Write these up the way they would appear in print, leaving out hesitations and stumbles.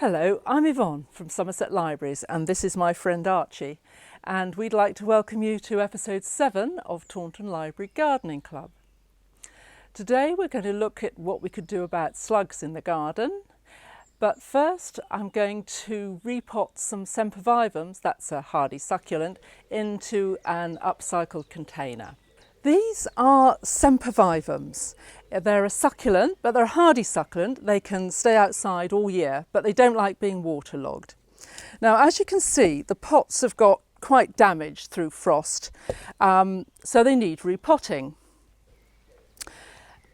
Hello, I'm Yvonne from Somerset Libraries and this is my friend Archie, and we'd like to welcome you to episode 7 of Taunton Library Gardening Club. Today we're going to look at what we could do about slugs in the garden, but first I'm going to repot some sempervivums, that's a hardy succulent, into an upcycled container. These are sempervivums. They're a succulent, but they're a hardy succulent. They can stay outside all year, but they don't like being waterlogged. Now, as you can see, the pots have got quite damaged through frost, so they need repotting.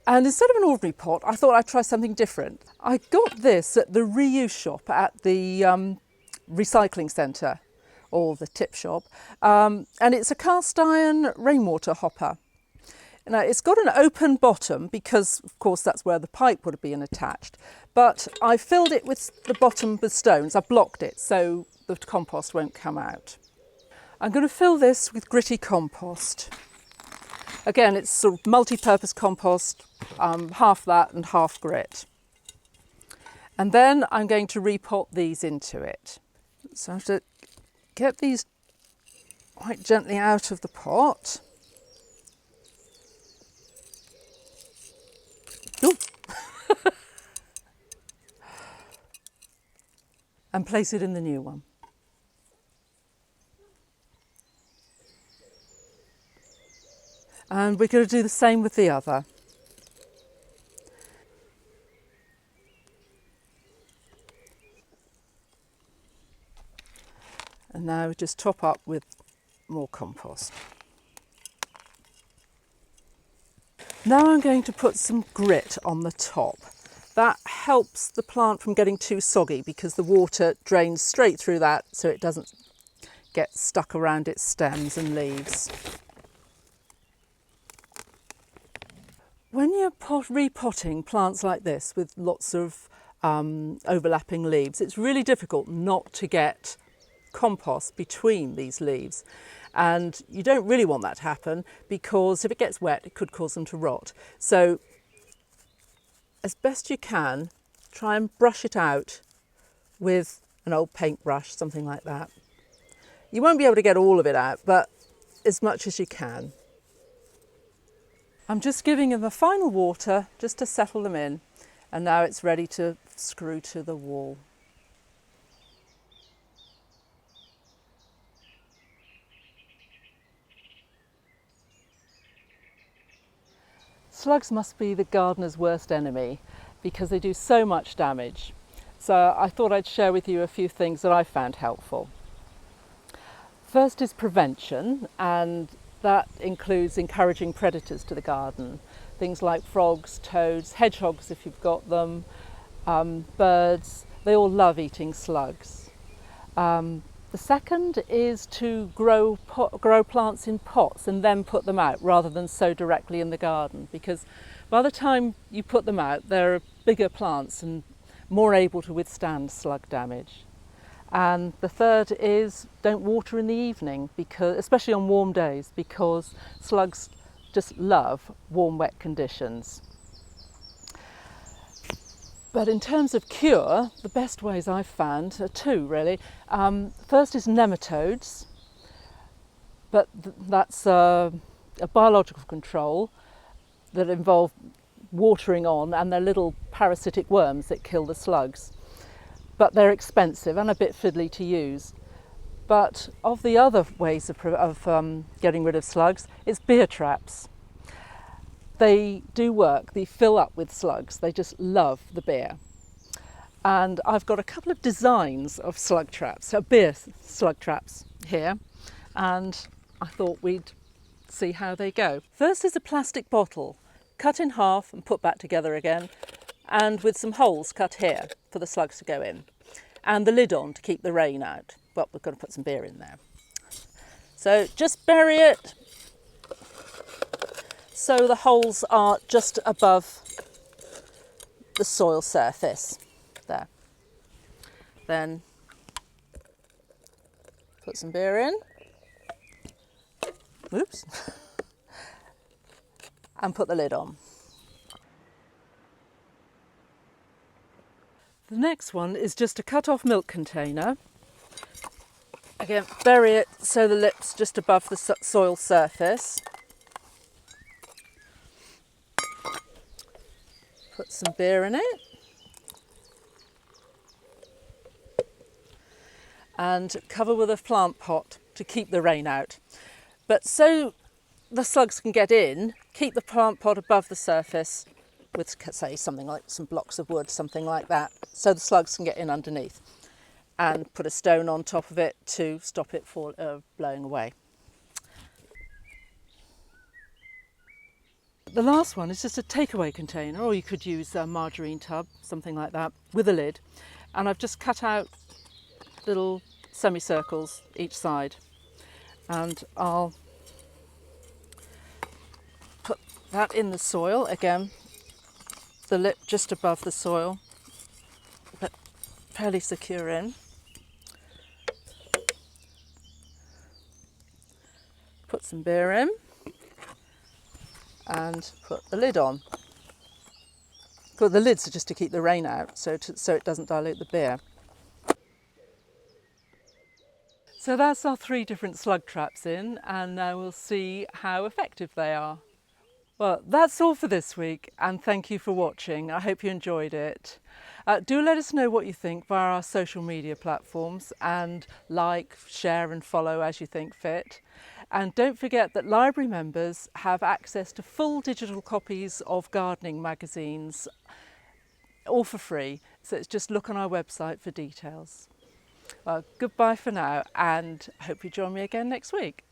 And instead of an ordinary pot, I thought I'd try something different. I got this at the reuse shop at the recycling centre, or the tip shop, and it's a cast iron rainwater hopper. Now, it's got an open bottom because, of course, that's where the pipe would have been attached, but I filled it with the bottom with stones. I blocked it so the compost won't come out. I'm going to fill this with gritty compost. Again, it's sort of multi-purpose compost, half that and half grit. And then I'm going to repot these into it. So I have to get these quite gently out of the pot. And place it in the new one. And we're going to do the same with the other. And now we just top up with more compost. Now I'm going to put some grit on the top. That helps the plant from getting too soggy because the water drains straight through that so it doesn't get stuck around its stems and leaves. When you're repotting plants like this with lots of overlapping leaves, it's really difficult not to get compost between these leaves. And you don't really want that to happen because if it gets wet, it could cause them to rot. So as best you can, try and brush it out with an old paintbrush, something like that. You won't be able to get all of it out, but as much as you can. I'm just giving them a final water just to settle them in, and now it's ready to screw to the wall. Slugs must be the gardener's worst enemy because they do so much damage. So I thought I'd share with you a few things that I found helpful. First is prevention, and that includes encouraging predators to the garden. Things like frogs, toads, hedgehogs if you've got them, birds, they all love eating slugs. The second is to grow plants in pots and then put them out rather than sow directly in the garden, because by the time you put them out, they're bigger plants and more able to withstand slug damage. And the third is don't water in the evening, because, especially on warm days, because slugs just love warm, wet conditions. But in terms of cure, the best ways I've found are two, really. First is nematodes, but that's a biological control that involve watering on, and they're little parasitic worms that kill the slugs. But they're expensive and a bit fiddly to use. But of the other ways of getting rid of slugs, it's beer traps. They do work, they fill up with slugs, they just love the beer. And I've got a couple of designs of slug traps, beer slug traps here, and I thought we'd see how they go. First is a plastic bottle, cut in half and put back together again, and with some holes cut here for the slugs to go in, and the lid on to keep the rain out. Well, we're going to put some beer in there. So just bury it so the holes are just above the soil surface. There. Then put some beer in. Oops. And put the lid on. The next one is just a cut off milk container. Again, bury it so the lip's just above the soil surface. Put some beer in it. And cover with a plant pot to keep the rain out. But so the slugs can get in, keep the plant pot above the surface with, say, something like some blocks of wood, something like that, so the slugs can get in underneath. And put a stone on top of it to stop it blowing away. The last one is just a takeaway container, or you could use a margarine tub, something like that, with a lid. And I've just cut out little semicircles each side, and I'll put that in the soil again, the lip just above the soil, but fairly secure in. Put some beer in and put the lid on. But the lids are just to keep the rain out, so it doesn't dilute the beer. So that's our 3 different slug traps in, and now we'll see how effective they are. Well, that's all for this week, and thank you for watching. I hope you enjoyed it. Do let us know what you think via our social media platforms, and like, share and follow as you think fit. And don't forget that library members have access to full digital copies of gardening magazines, all for free. So it's just look on our website for details. Well, goodbye for now, and I hope you join me again next week.